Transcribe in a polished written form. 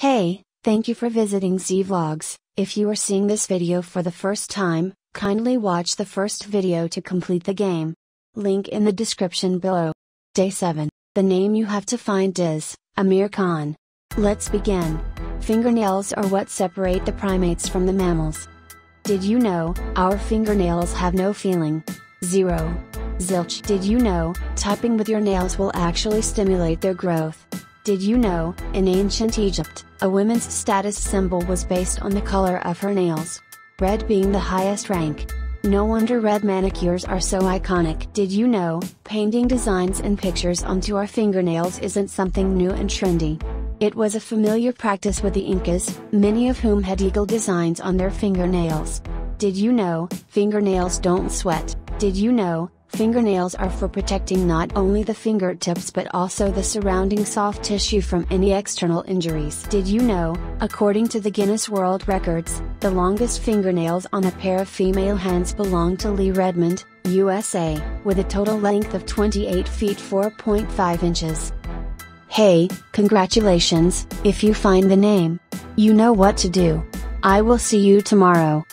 Hey, thank you for visiting Z Vlogs. If you are seeing this video for the first time, kindly watch the first video to complete the game. Link in the description below. Day 7. The name you have to find is Amir Khan. Let's begin. Fingernails are what separate the primates from the mammals. Did you know, our fingernails have no feeling? Zero. Zilch. Did you know, typing with your nails will actually stimulate their growth? Did you know, in ancient Egypt, a woman's status symbol was based on the color of her nails? Red being the highest rank. No wonder red manicures are so iconic. Did you know, painting designs and pictures onto our fingernails isn't something new and trendy? It was a familiar practice with the Incas, many of whom had eagle designs on their fingernails. Did you know, fingernails don't sweat? Did you know, fingernails are for protecting not only the fingertips but also the surrounding soft tissue from any external injuries? Did you know, according to the Guinness World Records, the longest fingernails on a pair of female hands belong to Lee Redmond, USA, with a total length of 28 feet 4.5 inches. Hey, congratulations, if you find the name. You know what to do. I will see you tomorrow.